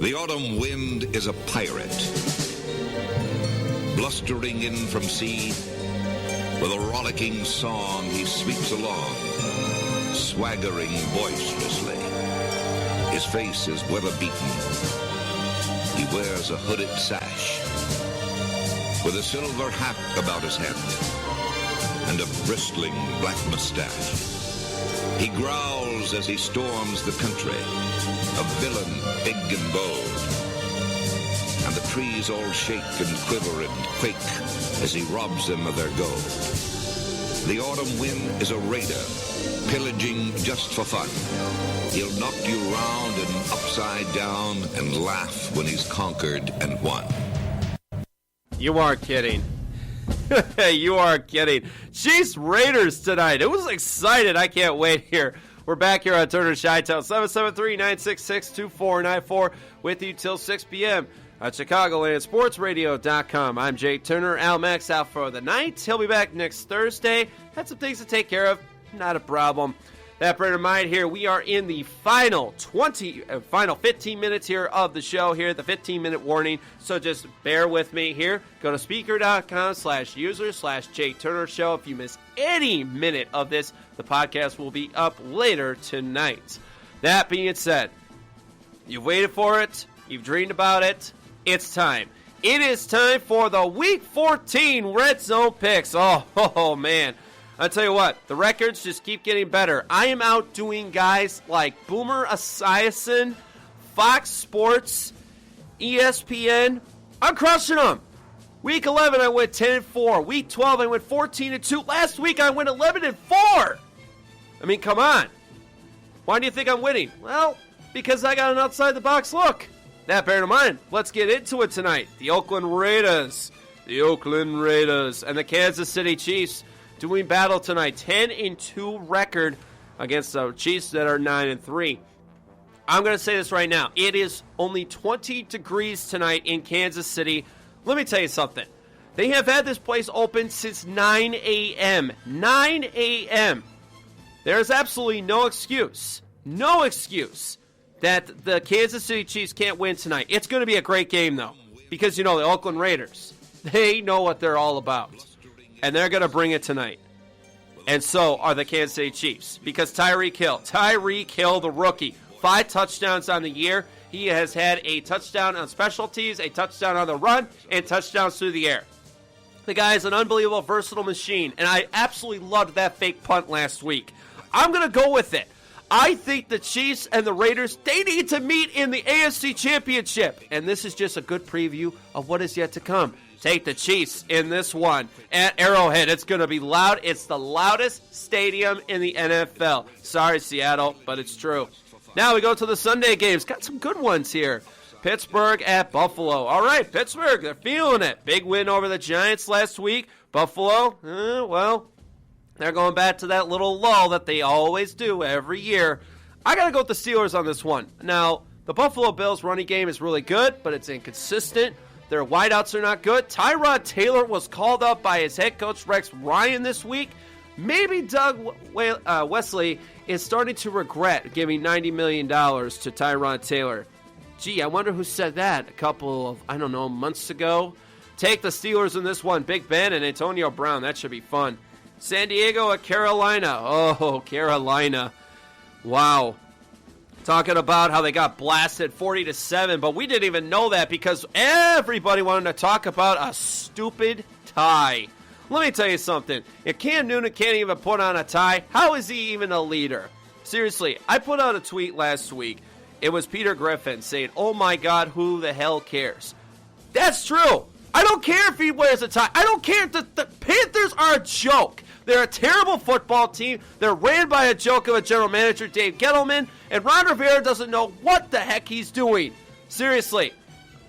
The autumn wind is a pirate, blustering in from sea. With a rollicking song he sweeps along, swaggering boisterously. His face is weather-beaten. He wears a hooded sash, with a silver hat about his head, and a bristling black mustache. He growls as he storms the country, a villain big and bold. And the trees all shake and quiver and quake as he robs them of their gold. The autumn wind is a raider, pillaging just for fun. He'll knock you round and upside down and laugh when he's conquered and won. You are kidding. You are kidding. Chiefs Raiders tonight. It was excited. I can't wait here. We're back here on Turner Chi-Town, 773-966-2494 with you till 6 p.m. at ChicagolandSportsRadio.com. I'm Jay Turner. Al Max out for the night. He'll be back next Thursday. Had some things to take care of. Not a problem. That bear in mind here, we are in the final 15 minutes here of the show here, the 15-minute warning. So just bear with me here. Go to speaker.com/user/Jay Turner Show. If you miss any minute of this, the podcast will be up later tonight. That being said, you've waited for it. You've dreamed about it. It's time. It is time for the Week 14 Red Zone picks. Oh man. I'll tell you what, the records just keep getting better. I am outdoing guys like Boomer Esiason, Fox Sports, ESPN. I'm crushing them. Week 11, I went 10-4. Week 12, I went 14-2. Last week, I went 11-4. I mean, come on. Why do you think I'm winning? Well, because I got an outside-the-box look. That bear in mind, let's get into it tonight. The Oakland Raiders and the Kansas City Chiefs doing battle tonight. 10-2 record against the Chiefs that are 9-3. I'm going to say this right now. It is only 20 degrees tonight in Kansas City. Let me tell you something. They have had this place open since 9 a.m. 9 a.m. There's absolutely no excuse that the Kansas City Chiefs can't win tonight. It's going to be a great game, though, because, the Oakland Raiders, they know what they're all about. And they're going to bring it tonight. And so are the Kansas City Chiefs. Because Tyreek Hill, the rookie, 5 touchdowns on the year. He has had a touchdown on special teams, a touchdown on the run, and touchdowns through the air. The guy is an unbelievable, versatile machine. And I absolutely loved that fake punt last week. I'm going to go with it. I think the Chiefs and the Raiders, they need to meet in the AFC Championship. And this is just a good preview of what is yet to come. Take the Chiefs in this one at Arrowhead. It's going to be loud. It's the loudest stadium in the NFL. Sorry, Seattle, but it's true. Now we go to the Sunday games. Got some good ones here. Pittsburgh at Buffalo. All right, Pittsburgh, they're feeling it. Big win over the Giants last week. Buffalo, well, they're going back to that little lull that they always do every year. I got to go with the Steelers on this one. Now, the Buffalo Bills running game is really good, but it's inconsistent. Their wideouts are not good. Tyrod Taylor was called up by his head coach, Rex Ryan, this week. Maybe Doug Wesley is starting to regret giving $90 million to Tyrod Taylor. Gee, I wonder who said that a couple of, months ago. Take the Steelers in this one. Big Ben and Antonio Brown. That should be fun. San Diego at Carolina. Oh, Carolina. Wow. Talking about how they got blasted 40-7, but we didn't even know that because everybody wanted to talk about a stupid tie. Let me tell you something. If Cam Newton can't even put on a tie, how is he even a leader? Seriously, I put out a tweet last week. It was Peter Griffin saying, "Oh my God, who the hell cares?" That's true. I don't care if he wears a tie. I don't care. The Panthers are a joke. They're a terrible football team. They're ran by a joke of a general manager, Dave Gettleman, and Ron Rivera doesn't know what the heck he's doing. Seriously.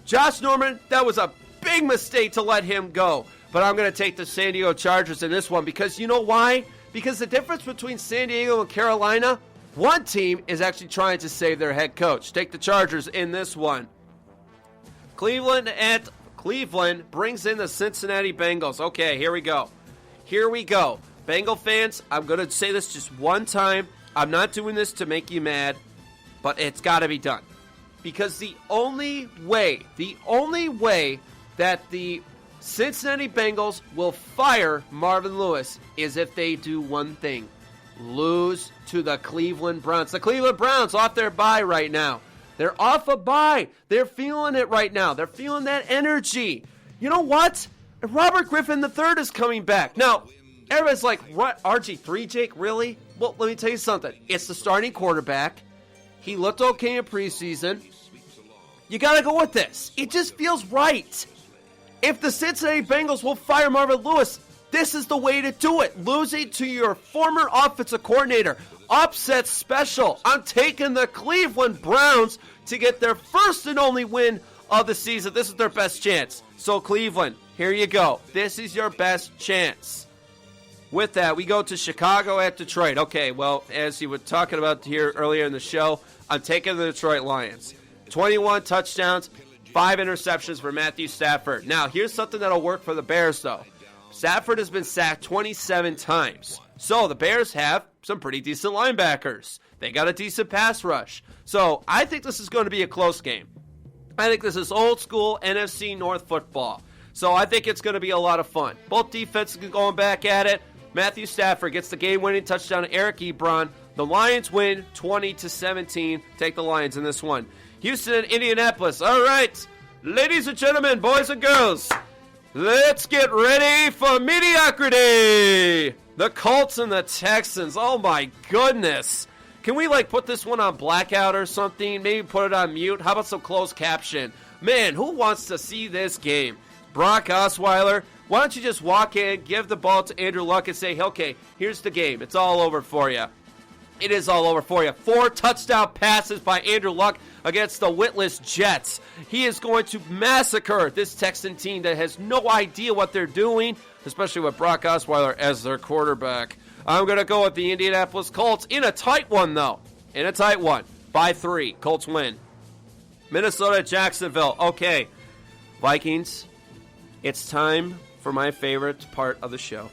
Josh Norman, that was a big mistake to let him go. But I'm going to take the San Diego Chargers in this one because you know why? Because the difference between San Diego and Carolina, one team is actually trying to save their head coach. Take the Chargers in this one. Cleveland brings in the Cincinnati Bengals. Okay, here we go. Bengal fans, I'm going to say this just one time. I'm not doing this to make you mad, but it's got to be done. Because the only way that the Cincinnati Bengals will fire Marvin Lewis is if they do one thing: lose to the Cleveland Browns. The Cleveland Browns off their bye right now. They're off a bye. They're feeling it right now. They're feeling that energy. You know what? Robert Griffin III is coming back. Now, everybody's like, what, RG3, Jake? Really? Well, let me tell you something. It's the starting quarterback. He looked okay in preseason. You got to go with this. It just feels right. If the Cincinnati Bengals will fire Marvin Lewis, this is the way to do it. Losing to your former offensive coordinator. Upset special. I'm taking the Cleveland Browns to get their first and only win of the season. This is their best chance. So Cleveland, here you go. This is your best chance. With that, we go to Chicago at Detroit. Okay, well, as you were talking about here earlier in the show, I'm taking the Detroit Lions. 21 touchdowns, 5 interceptions for Matthew Stafford. Now, here's something that'll work for the Bears, though. Stafford has been sacked 27 times. So the Bears have some pretty decent linebackers. They got a decent pass rush. So I think this is going to be a close game. I think this is old school NFC North football. So I think it's going to be a lot of fun. Both defenses going back at it. Matthew Stafford gets the game-winning touchdown to Eric Ebron. The Lions win 20-17. Take the Lions in this one. Houston and Indianapolis. All right, ladies and gentlemen, boys and girls, let's get ready for mediocrity. The Colts and the Texans. Oh, my goodness. Can we, put this one on blackout or something? Maybe put it on mute? How about some closed caption? Man, who wants to see this game? Brock Osweiler, why don't you just walk in, give the ball to Andrew Luck and say, okay, here's the game. It's all over for you. It is all over for you. 4 touchdown passes by Andrew Luck against the witless Jets. He is going to massacre this Texan team that has no idea what they're doing, especially with Brock Osweiler as their quarterback. I'm going to go with the Indianapolis Colts in a tight one, though. In a tight one. By 3. Colts win. Minnesota, Jacksonville. Okay. Vikings, it's time for my favorite part of the show.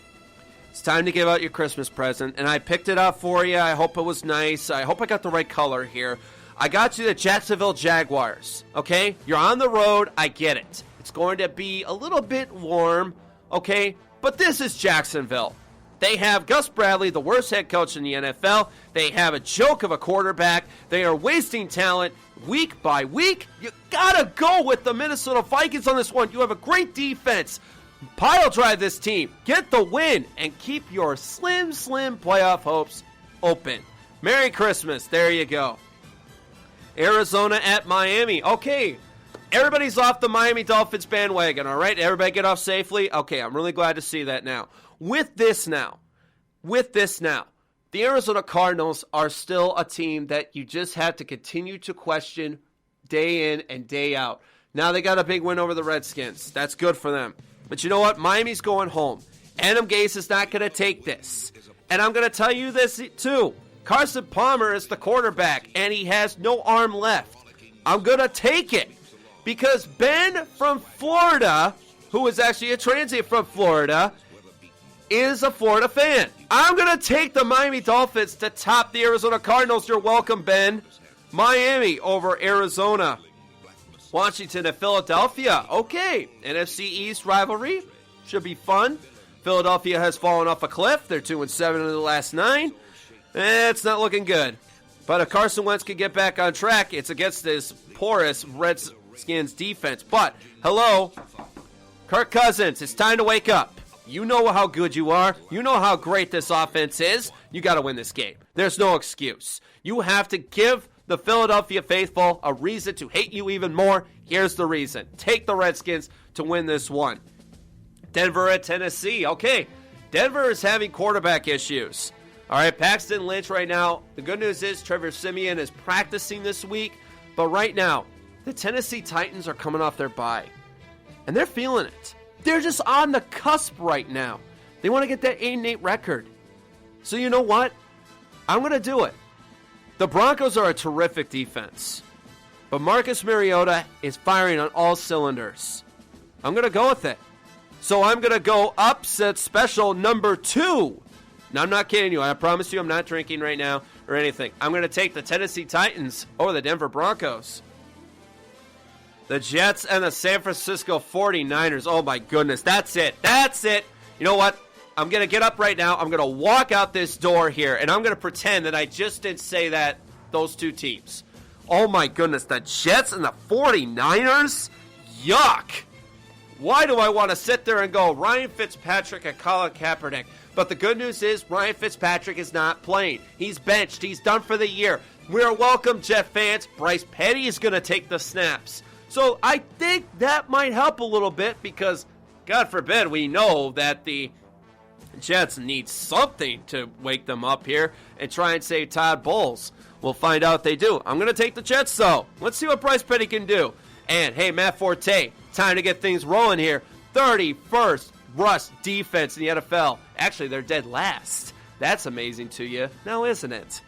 It's time to give out your Christmas present, and I picked it out for you. I hope it was nice. I hope I got the right color here. I got you the Jacksonville Jaguars, okay? You're on the road. I get it. It's going to be a little bit warm, okay? But this is Jacksonville. They have Gus Bradley, the worst head coach in the NFL. They have a joke of a quarterback. They are wasting talent week by week. You got to go with the Minnesota Vikings on this one. You have a great defense. Pile drive this team. Get the win and keep your slim playoff hopes open. Merry Christmas. There you go. Arizona at Miami. Okay, everybody's off the Miami Dolphins bandwagon, all right? Everybody get off safely? Okay, I'm really glad to see that now. With this now, the Arizona Cardinals are still a team that you just have to continue to question day in and day out. Now they got a big win over the Redskins. That's good for them. But you know what? Miami's going home. Adam Gase is not going to take this. And I'm going to tell you this too. Carson Palmer is the quarterback, and he has no arm left. I'm going to take it. Because Ben from Florida, who is actually a transient from Florida, is a Florida fan. I'm going to take the Miami Dolphins to top the Arizona Cardinals. You're welcome, Ben. Miami over Arizona. Washington at Philadelphia. Okay, NFC East rivalry. Should be fun. Philadelphia has fallen off a cliff. They're 2-7 in the last 9. It's not looking good. But if Carson Wentz can get back on track, it's against this porous Redskins defense. But, hello, Kirk Cousins, it's time to wake up. You know how good you are. You know how great this offense is. You got to win this game. There's no excuse. You have to give the Philadelphia faithful a reason to hate you even more. Here's the reason. Take the Redskins to win this one. Denver at Tennessee. Okay, Denver is having quarterback issues. All right, Paxton Lynch right now. The good news is Trevor Siemian is practicing this week. But right now, the Tennessee Titans are coming off their bye. And they're feeling it. They're just on the cusp right now. They want to get that 8-8 record. So you know what? I'm going to do it. The Broncos are a terrific defense. But Marcus Mariota is firing on all cylinders. I'm going to go with it. So I'm going to go upset special number 2. Now, I'm not kidding you. I promise you I'm not drinking right now or anything. I'm going to take the Tennessee Titans over the Denver Broncos. The Jets and the San Francisco 49ers. Oh, my goodness. That's it. That's it. You know what? I'm going to get up right now. I'm going to walk out this door here, and I'm going to pretend that I just didn't say that, those two teams. Oh, my goodness. The Jets and the 49ers? Yuck. Why do I want to sit there and go Ryan Fitzpatrick and Colin Kaepernick? But the good news is Ryan Fitzpatrick is not playing. He's benched. He's done for the year. We're welcome, Jet fans. Bryce Petty is going to take the snaps. So I think that might help a little bit because, God forbid, we know that the Jets need something to wake them up here and try and save Todd Bowles. We'll find out if they do. I'm going to take the Jets, though. Let's see what Bryce Petty can do. And, hey, Matt Forte, time to get things rolling here. 31st rush defense in the NFL. Actually, they're dead last. That's amazing to you, now isn't it?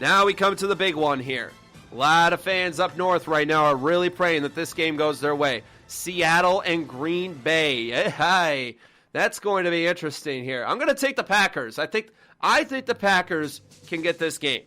Now we come to the big one here. A lot of fans up north right now are really praying that this game goes their way. Seattle and Green Bay. Hi. That's going to be interesting here. I'm going to take the Packers. I think the Packers can get this game.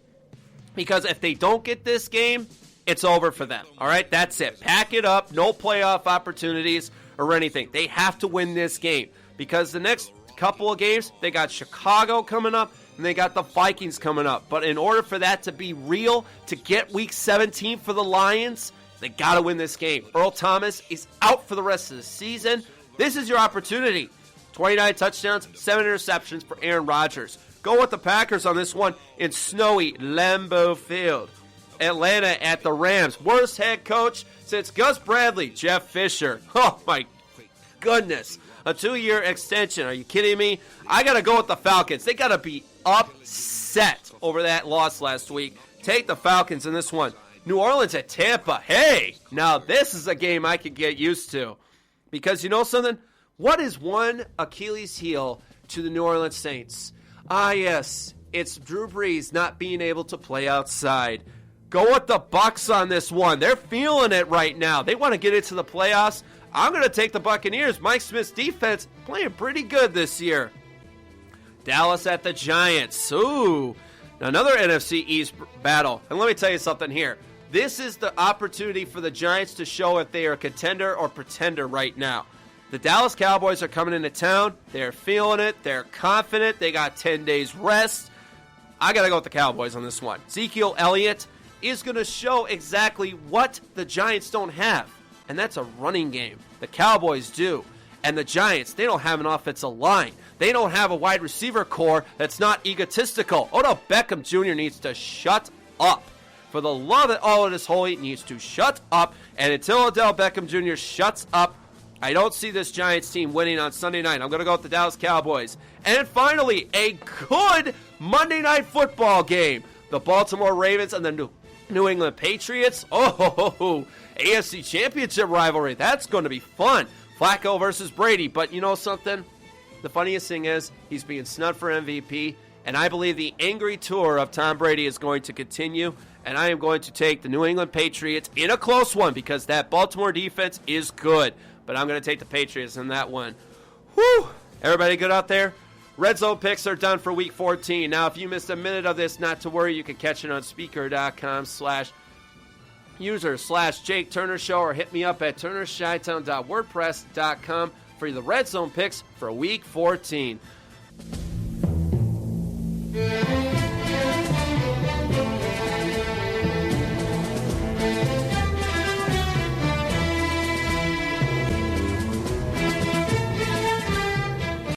Because if they don't get this game, it's over for them. All right? That's it. Pack it up. No playoff opportunities or anything. They have to win this game. Because the next couple of games, they got Chicago coming up, and they got the Vikings coming up. But in order for that to be real, to get Week 17 for the Lions, they got to win this game. Earl Thomas is out for the rest of the season. This is your opportunity. 29 touchdowns, 7 interceptions for Aaron Rodgers. Go with the Packers on this one in snowy Lambeau Field. Atlanta at the Rams. Worst head coach since Gus Bradley, Jeff Fisher. Oh, my goodness. A 2-year extension. Are you kidding me? I got to go with the Falcons. They got to be upset over that loss last week. Take the Falcons in this one. New Orleans at Tampa. Hey, now this is a game I could get used to. Because you know something? What is one Achilles heel to the New Orleans Saints? Ah, yes. It's Drew Brees not being able to play outside. Go with the Bucs on this one. They're feeling it right now. They want to get into the playoffs. I'm going to take the Buccaneers. Mike Smith's defense playing pretty good this year. Dallas at the Giants. Ooh, another NFC East battle. And let me tell you something here. This is the opportunity for the Giants to show if they are a contender or pretender right now. The Dallas Cowboys are coming into town. They're feeling it. They're confident. They got 10 days rest. I got to go with the Cowboys on this one. Ezekiel Elliott is going to show exactly what the Giants don't have. And that's a running game. The Cowboys do. And the Giants, they don't have an offensive line. They don't have a wide receiver core that's not egotistical. Odell Beckham Jr. needs to shut up. For the love of all that is holy, he needs to shut up. And until Odell Beckham Jr. shuts up, I don't see this Giants team winning on Sunday night. I'm going to go with the Dallas Cowboys. And finally, a good Monday Night Football game. The Baltimore Ravens and the New England Patriots. Oh, AFC Championship rivalry. That's going to be fun. Flacco versus Brady. But you know something? The funniest thing is he's being snubbed for MVP. And I believe the angry tour of Tom Brady is going to continue. And I am going to take the New England Patriots in a close one because that Baltimore defense is good. But I'm going to take the Patriots in that one. Whew! Everybody good out there? Red Zone picks are done for Week 14. Now, if you missed a minute of this, not to worry. You can catch it on Spreaker.com/user/Jake Turner Show or hit me up at turnershytown.wordpress.com for the Red Zone picks for Week 14.